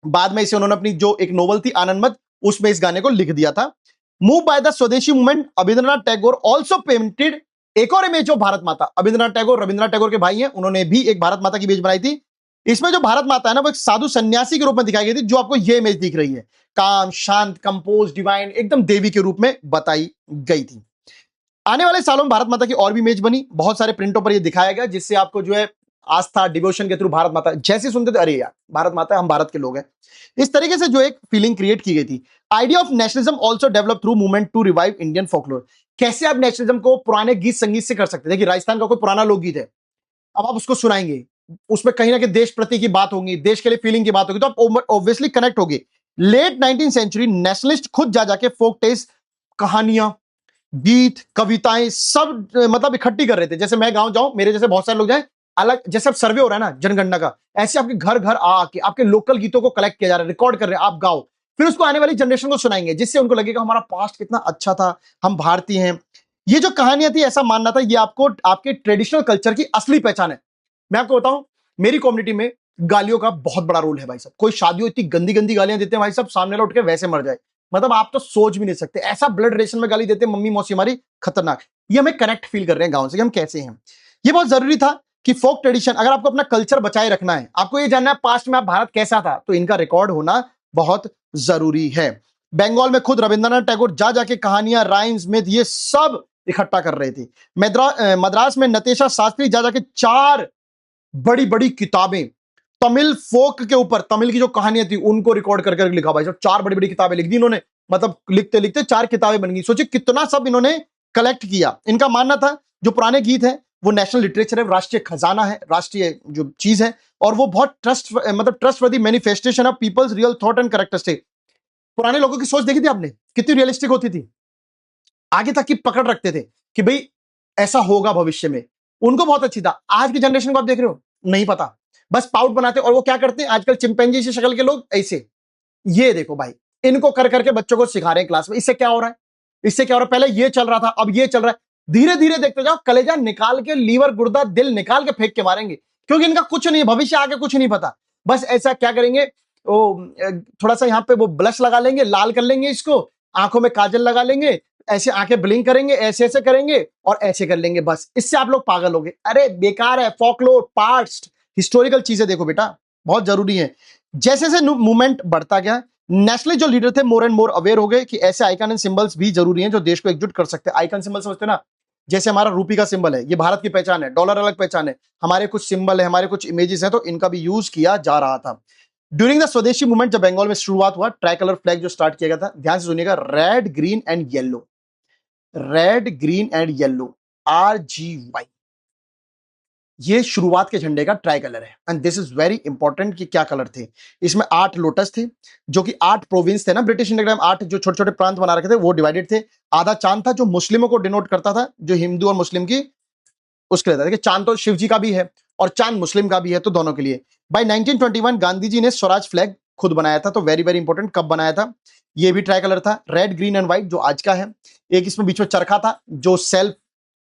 बाद में इसे उन्होंने अपनी जो एक नोवेल थी आनंद मत, उसमें इस गाने को लिख दिया था। मूव बाय द स्वदेशी movement, Rabindranath Tagore also painted एक और इमेज ऑफ भारत माता। रविंद्रनाथ टैगोर के भाई हैं, उन्होंने भी एक भारत माता की इमेज बनाई थी। इसमें जो भारत माता है ना, वो एक साधु सन्यासी के रूप में दिखाई गई थी, जो आपको ये इमेज दिख रही है, काम, शांत, कंपोज, डिवाइन, एकदम देवी के रूप में बताई गई थी। आने वाले सालों में भारत माता की और भी इमेज बनी, बहुत सारे प्रिंटों पर ये दिखाया गया, जिससे आपको जो है आस्था, डिवोशन के थ्रू भारत माता जैसे सुनते थे, अरे यार भारत माता है, हम भारत के लोग हैं, इस तरीके से जो एक फीलिंग क्रिएट की गई थी। Idea of nationalism also develop through movement to revive Indian folklore. कैसे आप नेशनलिज्म को पुराने गीत संगीत से कर सकते हैं? देखिए राजस्थान का कोई पुराना लोकगीत है, अब आप उसको सुनाएंगे, उसमें कहीं ना कहीं देश प्रति की बात होगी, देश के लिए फीलिंग की बात होगी, तो आप ऑब्वियसली कनेक्ट होगे। लेट 19th सेंचुरी नेशनलिस्ट खुद जा जाके फोक टेस्ट, कहानियां, गीत, कविताएं सब मतलब इकट्ठी कर रहे थे। जैसे मैं गांव जाऊं, मेरे जैसे बहुत सारे लोग जाए, अलग जैसे अब सर्वे हो रहा है ना जनगणना का, ऐसे आपके घर घर आके आपके लोकल गीतों को कलेक्ट किया जा रहा है, रिकॉर्ड कर रहे हैं, आप गाओ, फिर उसको आने वाली जनरेशन को सुनाएंगे, जिससे उनको लगेगा हमारा पास्ट कितना अच्छा था, हम भारतीय हैं। ये जो कहानियां थी, ऐसा मानना था ये आपको आपके ट्रेडिशनल कल्चर की असली पहचान है। मैं आपको बताऊं, मेरी कम्युनिटी में गालियों का बहुत बड़ा रोल है भाई साहब। कोई शादी हो, इतनी गंदी गंदी गालियां देते हैं भाई साहब, सामने वाला उठ के वैसे मर जाए, मतलब आप तो सोच भी नहीं सकते, ऐसा ब्लड रिलेशन में गाली देते हैं मम्मी मौसी हमारी, खतरनाक। ये हमें कनेक्ट फील कर रहे हैं गांव से, हम कैसे हैं। ये बहुत जरूरी था कि फोक ट्रेडिशन, अगर आपको अपना कल्चर बचाए रखना है, आपको ये जानना है पास्ट में आप भारत कैसा था, तो इनका रिकॉर्ड होना बहुत जरूरी है। बंगाल में खुद रविंद्रनाथ टैगोर जा जाके कहानियां, राइम्स, मिथ, ये सब इकट्ठा कर रहे थे। मद्रास में नतेशा शास्त्री जा जाके 4 बड़ी बड़ी किताबें तमिल फोक के ऊपर, तमिल की जो कहानियां थी उनको रिकॉर्ड करके लिखा भाई साहब, 4 बड़ी बड़ी किताबें लिख दी इन्होंने, मतलब लिखते लिखते 4 किताबें बन गई। सोचिए कितना सब इन्होंने कलेक्ट किया। इनका मानना था जो पुराने गीत है वो नेशनल लिटरेचर है, राष्ट्रीय खजाना है, राष्ट्रीय जो चीज है, और वो बहुत trustworthy manifestation of people's real thought and characteristic. पुराने लोगों की सोच देखी थी आपने, कितनी रियलिस्टिक होती थी, आगे तक की पकड़ रखते थे कि भाई ऐसा होगा भविष्य में, उनको बहुत अच्छी था। आज की जनरेशन को आप देख रहे हो, नहीं पता, बस पाउट बनाते। और वो क्या करते हैं आजकल, चिंपैंजी से शक्ल के लोग ऐसे, ये देखो भाई, इनको कर करके बच्चों को सिखा रहे हैं क्लास में। इससे क्या हो रहा है, इससे क्या हो रहा है, पहले ये चल रहा था, अब ये चल रहा है। धीरे धीरे देखते जाओ, कलेजा निकाल के, लीवर गुर्दा दिल निकाल के फेंक के मारेंगे, क्योंकि इनका कुछ नहीं, भविष्य आगे कुछ नहीं पता। बस ऐसा क्या करेंगे, वो थोड़ा सा यहाँ पे वो ब्लश लगा लेंगे, लाल कर लेंगे इसको, आंखों में काजल लगा लेंगे, ऐसे आंखें ब्लिंक करेंगे, ऐसे ऐसे करेंगे और ऐसे कर लेंगे, बस इससे आप लोग पागल हो गए। अरे बेकार है, फॉकलोर, पार्ट्स, हिस्टोरिकल चीजें देखो बेटा, बहुत जरूरी है। जैसे जैसे मूवमेंट बढ़ता गया, नेशनली जो लीडर थे मोर एंड मोर अवेयर हो गए कि ऐसे आइकन एंड सिंबल्स भी जरूरी हैं जो देश को एकजुट कर सकते हैं। आइकन सिंबल समझते हैं ना, जैसे हमारा रूपी का सिंबल है, ये भारत की पहचान है, डॉलर अलग पहचान है, हमारे कुछ सिंबल है, हमारे कुछ इमेजेस हैं, तो इनका भी यूज किया जा रहा था। ड्यूरिंग द स्वदेशी मूवमेंट जब बंगाल में शुरुआत हुआ, ट्राई कलर फ्लैग जो स्टार्ट किया गया था, ध्यान से सुनिएगा, red green and yellow, red green and yellow, RGY, ये शुरुआत के झंडे का ट्राई कलर है। And this is very important कि क्या कलर थे इसमें। 8 लोटस थे, जो कि 8 प्रोविंस थे ना ब्रिटिश इंडिया में, 8 जो छोटे छोटे प्रांत बना रखे थे वो डिवाइडेड थे। आधा चांद था जो मुस्लिमों को डिनोट करता था, जो हिंदू और मुस्लिम की उसके लिए था। देखिए चांद तो शिव जी का भी है और चांद मुस्लिम का भी है, तो दोनों के लिए। बाय 1921 गांधी जी ने स्वराज फ्लैग खुद बनाया था, तो वेरी वेरी इंपॉर्टेंट। कब बनाया था, ये भी ट्राई कलर था, रेड ग्रीन एंड व्हाइट, जो आज का है। एक इसमें बीच में चरखा था जो सेल्फ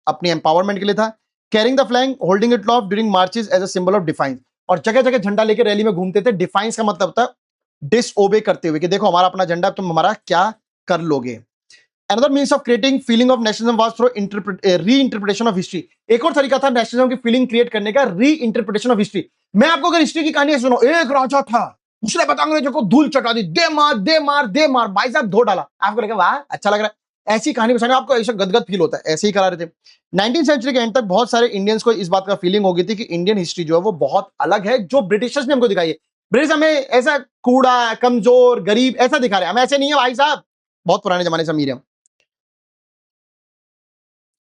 अपनी एम्पावरमेंट के लिए था। Carrying the flag, holding it aloft during marches as a symbol of defiance, और जगह जगह झंडा लेके रैली में घूमते थे। डिफाइंस का मतलब था डिसओबे करते हुए, कि देखो हमारा अपना झंडा, तुम हमारा क्या कर लोगे। Another means of creating feeling of nationalism was through reinterpretation of history. एक और तरीका था नेशनलिज्म की फीलिंग क्रिएट करने का, रीइंटरप्रिटेशन ऑफ हिस्ट्री। मैं आपको अगर हिस्ट्री की कहानी सुनो, एक राजा था, उसने पता अंग्रेजों को धूल चटा दी, दे मार दे मार दे मार, भाई साहब धो डाला, आपको लगा वाह अच्छा लग रहा है, ऐसी कहानी बताने आपको ऐसा गदगद फील होता है, ऐसे ही करा रहे थे। 19वीं सेंचुरी के एंड तक बहुत सारे इंडियंस को इस बात का फीलिंग हो गई थी कि इंडियन हिस्ट्री जो है वो बहुत अलग है, जो ब्रिटिशर्स ने हमको दिखाई है। ब्रिटिश हमें ऐसा कूड़ा, कमजोर, गरीब ऐसा दिखा रहे हैं, हम ऐसे नहीं है भाई साहब, बहुत पुराने जमाने से अमीर है।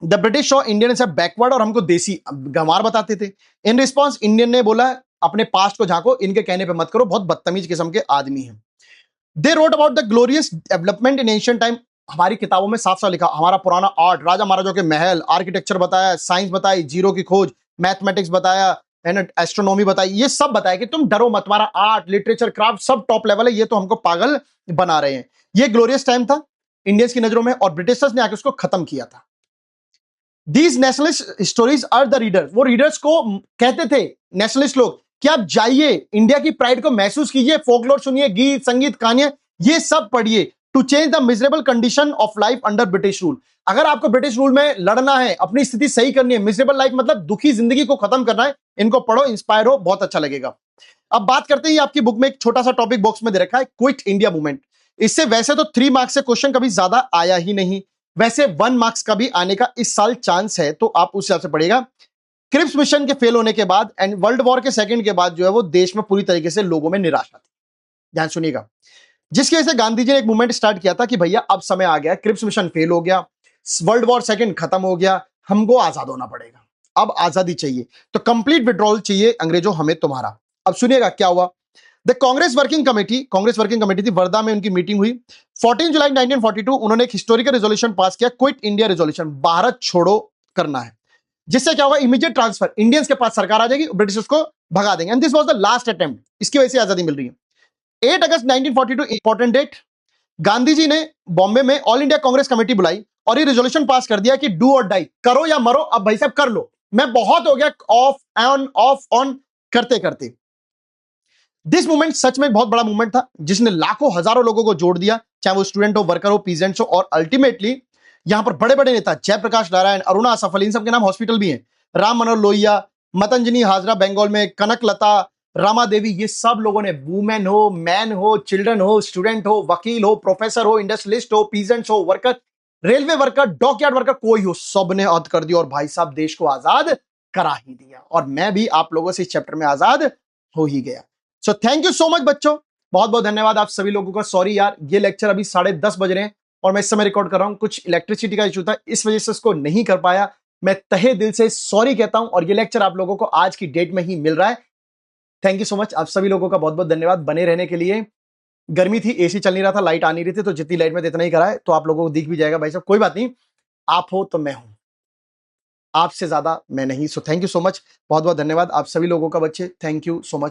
द ब्रिटिश शो इंडियन से बैकवर्ड, और हमको देसी गंवार बताते थे। इन रिस्पॉन्स इंडियन ने बोला अपने पास्ट को झांको, इनके कहने पे मत करो, बहुत बदतमीज किस्म के आदमी हैं। They wrote about the glorious development in ancient time, हमारी किताबों में साफ साफ लिखा, हमारा पुराना आर्ट, राजा महाराजों के महल, आर्किटेक्चर बताया, साइंस बताई, जीरो की खोज, मैथमेटिक्स बताया, एस्ट्रोनॉमी बताई, ये सब बताया कि तुम डरो मत, हमारा आर्ट, लिटरेचर, क्राफ्ट सब टॉप लेवल है, ये तो हमको पागल बना रहे हैं। ये ग्लोरियस टाइम था इंडियंस की नजरों में, और ब्रिटिशर्स ने आके उसको खत्म किया था। These nationalist stories are the reader, वो रीडर्स को कहते थे नेशनलिस्ट लोग कि आप जाइए, इंडिया की प्राइड को महसूस कीजिए, फोकलोर सुनिए, गीत संगीत कहानियां ये सब पढ़िए, to change the miserable condition of life under British rule. अगर आपको ब्रिटिश रूल में लड़ना है, अपनी स्थिति सही करनी है, मिजरेबल लाइफ मतलब दुखी जिंदगी को खत्म करना है, इनको पढ़ो, इंस्पायर हो, बहुत अच्छा लगेगा। अब बात करते हैं, आपकी बुक में एक छोटा सा टॉपिक बॉक्स में दे रखा है, क्विट इंडिया मूवमेंट। इससे वैसे तो 3 मार्क्स से क्वेश्चन कभी ज्यादा आया ही नहीं, वैसे 1 मार्क्स का भी आने का इस साल चांस है, तो आप उस हिसाब से पढ़िएगा। क्रिप्स मिशन के फेल होने के बाद एंड वर्ल्ड वॉर के सेकंड के बाद जो है वो देश में पूरी तरीके से लोगों में निराशा थी, ध्यान सुनिएगा, जिसकी वजह से गांधी जी ने एक मूवमेंट स्टार्ट किया था कि भैया अब समय आ गया, क्रिप्स मिशन फेल हो गया, वर्ल्ड वॉर सेकंड खत्म हो गया, हमको आजाद होना पड़ेगा, अब आजादी चाहिए, तो कंप्लीट विड्रॉल चाहिए अंग्रेजों हमें तुम्हारा। अब सुनिएगा क्या हुआ। द कांग्रेस वर्किंग कमेटी थी, वर्धा में उनकी मीटिंग हुई। 14 जुलाई 1942 उन्होंने एक हिस्टोरिकल रेजोल्यूशन पास किया, क्विट इंडिया रेजोल्यूशन, भारत छोड़ो करना है, जिससे क्या होगा, इमीडिएट ट्रांसफर, इंडियंस के पास सरकार आ जाएगी, ब्रिटिशर्स को भगा देंगे, and this was the last attempt, इसकी वजह से आजादी मिल रही है। 8 अगस्त 1942 इंपॉर्टेंट डेट, गांधी जी ने बॉम्बे में ऑल इंडिया कांग्रेस कमेटी बुलाई और ये रेजोल्यूशन पास कर दिया कि डू और डाई, करो या मरो, अब भाई साहब कर लो, मैं बहुत हो गया ऑफ ऑन करते करते। दिस मूवमेंट सच में बहुत बड़ा मूवमेंट था, जिसने लाखों हजारों लोगों को जोड़ दिया, चाहे वो स्टूडेंट हो, वर्कर हो, पीजेंट्स हो, और अल्टीमेटली यहां पर बड़े बड़े नेता, जयप्रकाश नारायण, अरुणा सफल, इन सब के नाम हॉस्पिटल भी हैं, राम मनोहर लोहिया, मतंजनी हाजरा बंगाल में, कनक लता, रामा देवी, ये सब लोगों ने, वुमेन हो, मैन हो, चिल्ड्रन हो, स्टूडेंट हो, वकील हो, प्रोफेसर हो, इंडस्ट्रियलिस्ट हो, पीजेंट्स हो, worker, railway worker, dockyard worker, कोई हो, सबने हद कर दिया और भाई साहब देश को आजाद करा ही दिया, और मैं भी आप लोगों से इस चैप्टर में आजाद हो ही गया। So thank you so much बच्चों, बहुत बहुत धन्यवाद आप सभी लोगों का। सॉरी यार, ये लेक्चर अभी 10:30 बज रहे हैं और मैं इस समय रिकॉर्ड कर रहा हूं, कुछ इलेक्ट्रिसिटी का इशू था, इस वजह से इसको नहीं कर पाया, मैं तहे दिल से सॉरी कहता हूं, और ये लेक्चर आप लोगों को आज की डेट में ही मिल रहा है। थैंक यू सो मच, आप सभी लोगों का बहुत बहुत धन्यवाद बने रहने के लिए। गर्मी थी, एसी चल नहीं रहा था, लाइट आ नहीं रही थी, तो जितनी लाइट में इतना ही करा है, तो आप लोगों को दिख भी जाएगा भाई साहब, कोई बात नहीं, आप हो तो मैं हूं। आपसे ज्यादा मैं नहीं। So thank you so much, बहुत बहुत धन्यवाद आप सभी लोगों का बच्चे, थैंक यू सो मच।